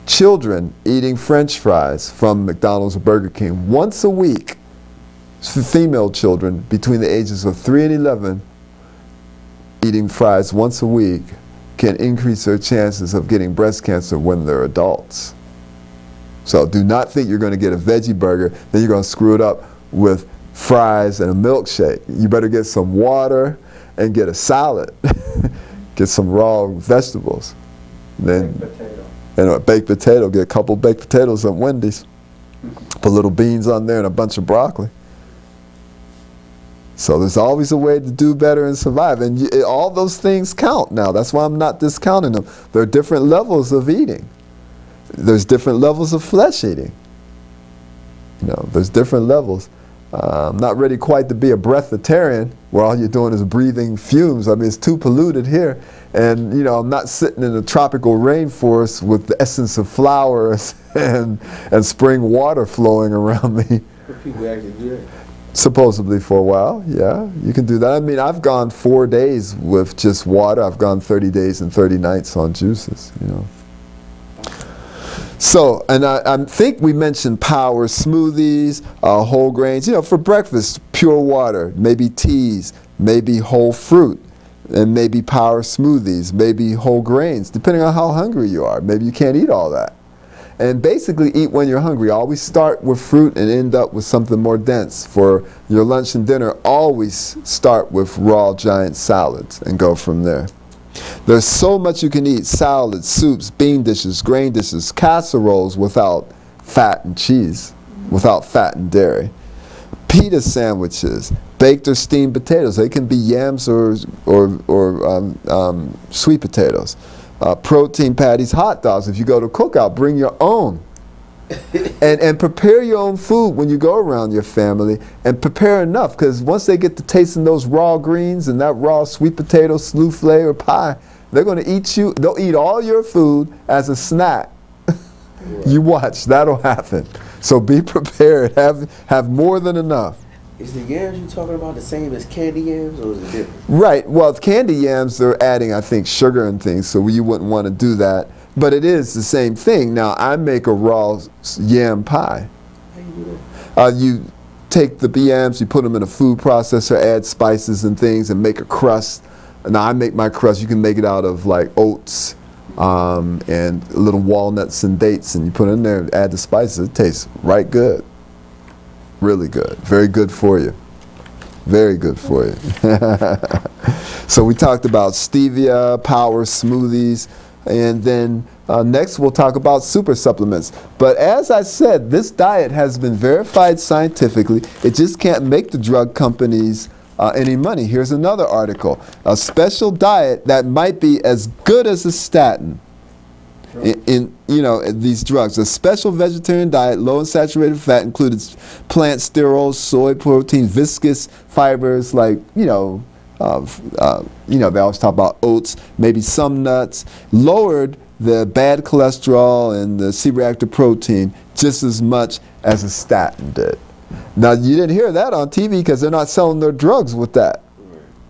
Children eating French fries from McDonald's or Burger King once a week, female children between the ages of 3 and 11 eating fries once a week can increase their chances of getting breast cancer when they're adults. So do not think you're going to get a veggie burger, then you're going to screw it up with fries and a milkshake. You better get some water and get a salad. Get some raw vegetables. Then, Baked potato. And a baked potato, get a couple baked potatoes at Wendy's. Put little beans on there and a bunch of broccoli. So there's always a way to do better and survive. And all those things count now. That's why I'm not discounting them. There are different levels of eating. There's different levels of flesh eating. You know, there's different levels. I'm not ready quite to be a breatharian where all you're doing is breathing fumes. I mean, it's too polluted here. And, you know, I'm not sitting in a tropical rainforest with the essence of flowers and spring water flowing around me. But people actually do that. Supposedly for a while, yeah, you can do that. I mean, I've gone 4 days with just water. I've gone 30 days and 30 nights on juices, you know. So, and I think we mentioned power smoothies, whole grains. You know, for breakfast, pure water, maybe teas, maybe whole fruit, and maybe power smoothies, maybe whole grains, depending on how hungry you are. Maybe you can't eat all that. And basically eat when you're hungry. Always start with fruit and end up with something more dense. For your lunch and dinner, always start with raw giant salads and go from there. There's so much you can eat: salads, soups, bean dishes, grain dishes, casseroles without fat and cheese, without fat and dairy. Pita sandwiches, baked or steamed potatoes. They can be yams or sweet potatoes. Protein patties, hot dogs. If you go to cookout, bring your own. and prepare your own food when you go around your family, and prepare enough, because once they get to tasting those raw greens and that raw sweet potato souffle or pie, they're going to eat you. They'll eat all your food as a snack. You watch, that'll happen. So be prepared. Have more than enough. Is the yams you're talking about the same as candy yams, or is it different? Right. Well, candy yams, they're adding, I think, sugar and things, so you wouldn't want to do that. But it is the same thing. Now, I make a raw yam pie. How you do that? You take the yams, you put them in a food processor, add spices and things, and make a crust Now I make my crust, you can make it out of like oats and little walnuts and dates, and you put it in there and add the spices. It tastes right good. Really good. Very good for you. Very good for you. So we talked about stevia, power smoothies, and then next we'll talk about super supplements. But as I said, this diet has been verified scientifically. It just can't make the drug companies any money. Here's another article. A special diet that might be as good as a statin. In you know, these drugs. A special vegetarian diet low in saturated fat included plant sterols, soy protein, viscous fibers like they always talk about oats, maybe some nuts, lowered the bad cholesterol and the C-reactive protein just as much as a statin did. Now you didn't hear that on TV because they're not selling their drugs with that,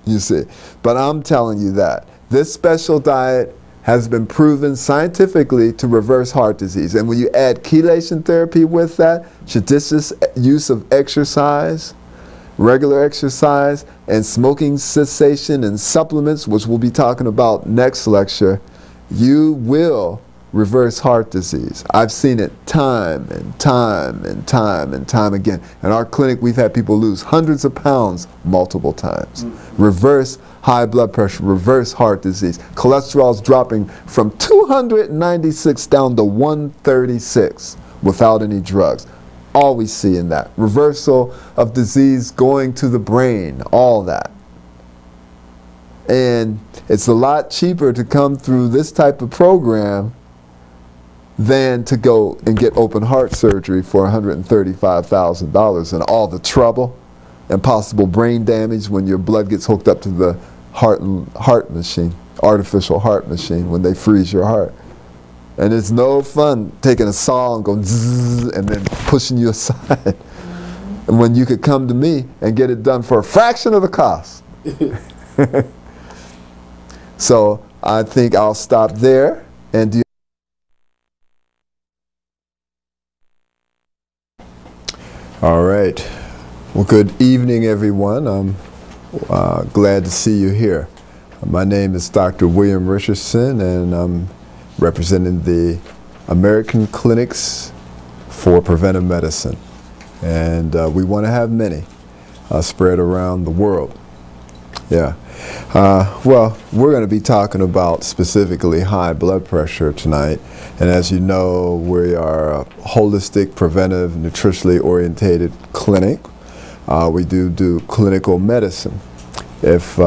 you see. But I'm telling you that this special diet has been proven scientifically to reverse heart disease. And when you add chelation therapy with that, judicious use of exercise, regular exercise, and smoking cessation and supplements, which we'll be talking about next lecture, you will reverse heart disease. I've seen it time and time and time and time again. In our clinic, we've had people lose hundreds of pounds multiple times. Reverse high blood pressure, reverse heart disease. Cholesterol's dropping from 296 down to 136 without any drugs. All we see in that. Reversal of disease going to the brain, all that. And it's a lot cheaper to come through this type of program than to go and get open heart surgery for $135,000 and all the trouble and possible brain damage when your blood gets hooked up to the heart machine, artificial heart machine, when they freeze your heart. And it's no fun taking a saw and going zzz and then pushing you aside. And when you could come to me and get it done for a fraction of the cost. So I think I'll stop there. And do you All right. Well, good evening, everyone. I'm glad to see you here. My name is Dr. William Richardson, and I'm representing the American Clinics for Preventive Medicine. And we want to have many spread around the world. Yeah. Well, we're going to be talking about specifically high blood pressure tonight. And as you know, we are a holistic, preventive, nutritionally orientated clinic. We do clinical medicine. If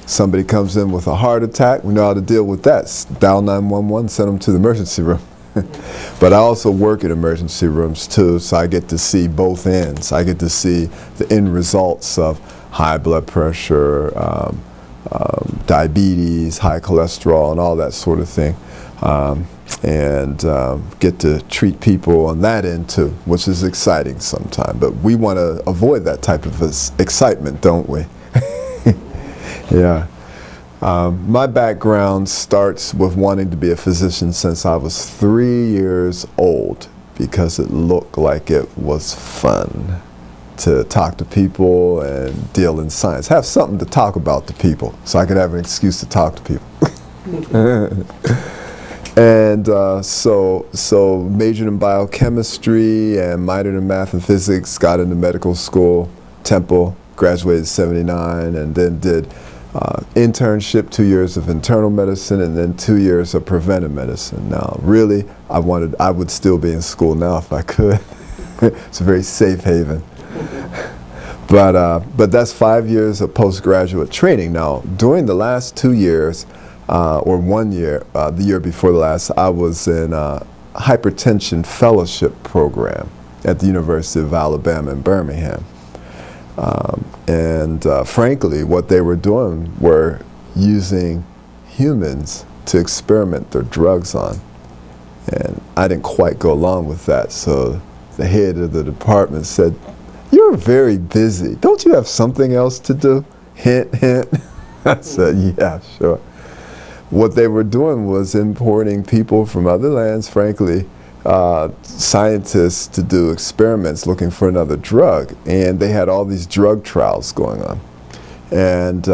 somebody comes in with a heart attack, we know how to deal with that. Dial 911, send them to the emergency room. But I also work in emergency rooms too, so I get to see both ends. I get to see the end results of high blood pressure, diabetes, high cholesterol, and all that sort of thing. And get to treat people on that end too, which is exciting sometimes. But we want to avoid that type of excitement, don't we? Yeah. My background starts with wanting to be a physician since I was 3 years old because it looked like it was fun to talk to people and deal in science. Have something to talk about to people so I could have an excuse to talk to people. And so majored in biochemistry and minored in math and physics, got into medical school, Temple, graduated in '79, and then did internship, 2 years of internal medicine, and then 2 years of preventive medicine. Now, really, I would still be in school now if I could. It's a very safe haven. But that's 5 years of postgraduate training. Now, during the last 2 years, or 1 year, the year before the last, I was in a hypertension fellowship program at the University of Alabama in Birmingham. Frankly, what they were doing were using humans to experiment their drugs on. And I didn't quite go along with that, so the head of the department said, "You're very busy. Don't you have something else to do?" Hint, hint. I said, "Yeah, sure." What they were doing was importing people from other lands, frankly, scientists to do experiments looking for another drug. And they had all these drug trials going on. And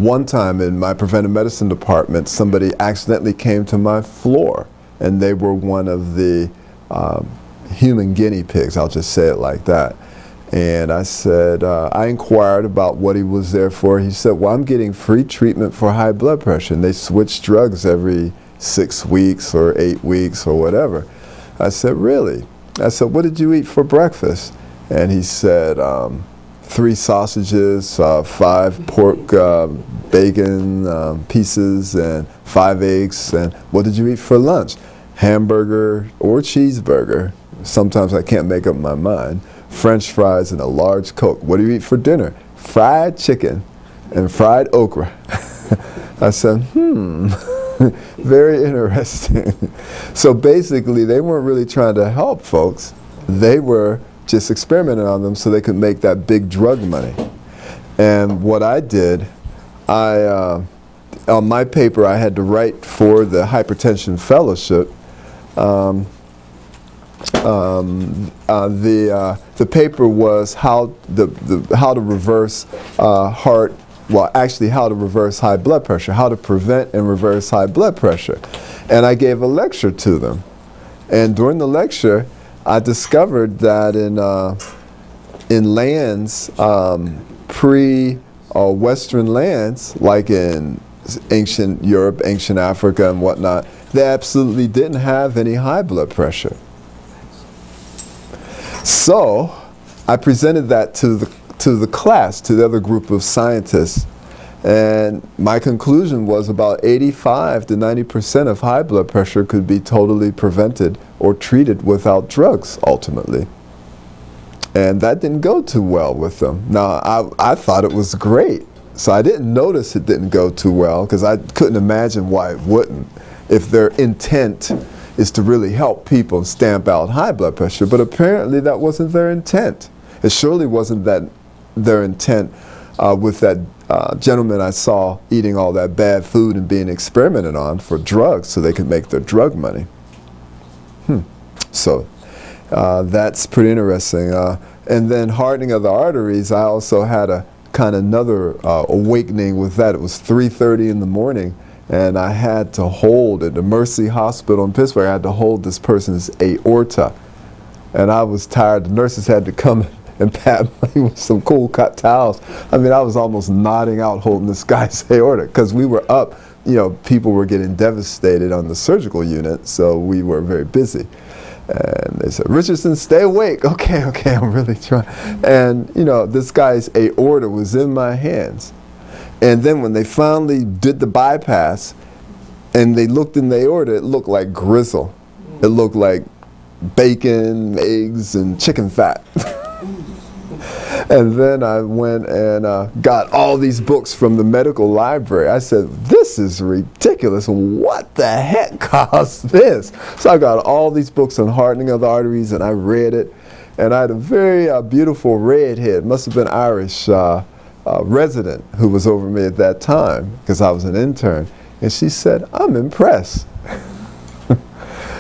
one time in my preventive medicine department, somebody accidentally came to my floor, and they were one of the human guinea pigs, I'll just say it like that. And I said, I inquired about what he was there for. He said, well, I'm getting free treatment for high blood pressure. And they switch drugs every 6 weeks or 8 weeks or whatever. I said, really? I said, what did you eat for breakfast? And he said, 3 sausages, 5 pork bacon pieces, and 5 eggs. And what did you eat for lunch? Hamburger or cheeseburger. Sometimes I can't make up my mind. French fries and a large Coke. What do you eat for dinner? Fried chicken and fried okra. I said, very interesting. So basically, they weren't really trying to help folks. They were just experimenting on them so they could make that big drug money. And what I did, on my paper, I had to write for the Hypertension Fellowship. The paper was how to reverse how to reverse high blood pressure, how to prevent and reverse high blood pressure. And I gave a lecture to them. And during the lecture, I discovered that in lands, pre-Western lands, like in ancient Europe, ancient Africa and whatnot, they absolutely didn't have any high blood pressure. So I presented that to the class, to the other group of scientists, and my conclusion was about 85 to 90% of high blood pressure could be totally prevented or treated without drugs, ultimately. And that didn't go too well with them. Now, I thought it was great, so I didn't notice it didn't go too well, because I couldn't imagine why it wouldn't, if their intent is to really help people and stamp out high blood pressure. But apparently that wasn't their intent. It surely wasn't their intent with that gentleman I saw eating all that bad food and being experimented on for drugs so they could make their drug money. So that's pretty interesting. And then hardening of the arteries, I also had a kind of another awakening with that. It was 3:30 in the morning. And I had to hold, at the Mercy Hospital in Pittsburgh, I had to hold this person's aorta. And I was tired. The nurses had to come and pat me with some cool cut towels. I mean, I was almost nodding out holding this guy's aorta, because we were up, you know, people were getting devastated on the surgical unit, so we were very busy. And they said, Richardson, stay awake. Okay, I'm really trying. And, you know, this guy's aorta was in my hands. And then when they finally did the bypass and they looked in the aorta, it looked like grizzle. It looked like bacon, eggs, and chicken fat. And then I went and got all these books from the medical library. I said, this is ridiculous. What the heck caused this? So I got all these books on hardening of the arteries, and I read it. And I had a very beautiful redhead, must have been Irish, resident who was over me at that time, because I was an intern, and she said, I'm impressed.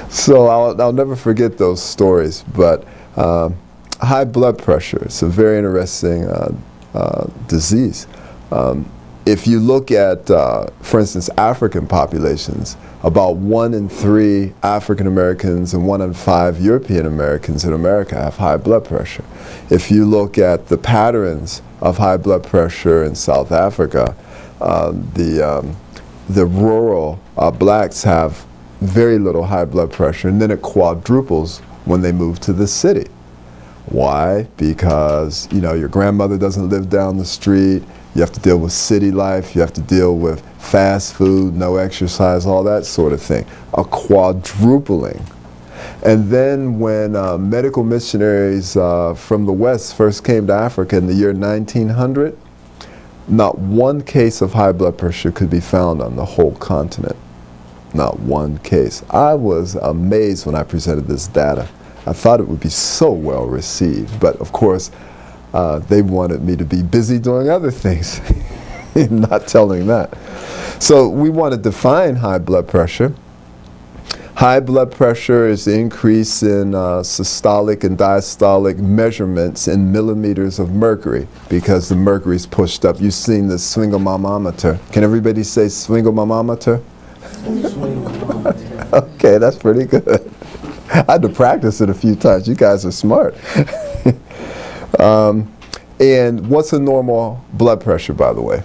So I'll never forget those stories. But high blood pressure, it's a very interesting disease. If you look at, for instance, African populations, about 1 in 3 African Americans and 1 in 5 European Americans in America have high blood pressure. If you look at the patterns of high blood pressure in South Africa, the rural blacks have very little high blood pressure, and then it quadruples when they move to the city. Why? Because, you know, your grandmother doesn't live down the street. You have to deal with city life. You have to deal with fast food, no exercise, all that sort of thing. A quadrupling. And then when medical missionaries from the West first came to Africa in the year 1900, not one case of high blood pressure could be found on the whole continent. Not one case. I was amazed when I presented this data. I thought it would be so well received, but of course they wanted me to be busy doing other things, not telling that. So we want to define high blood pressure. High blood pressure is the increase in systolic and diastolic measurements in millimeters of mercury because the mercury is pushed up. You've seen the sphygmomanometer. Can everybody say sphygmomanometer? Okay, that's pretty good. I had to practice it a few times. You guys are smart. And what's a normal blood pressure, by the way?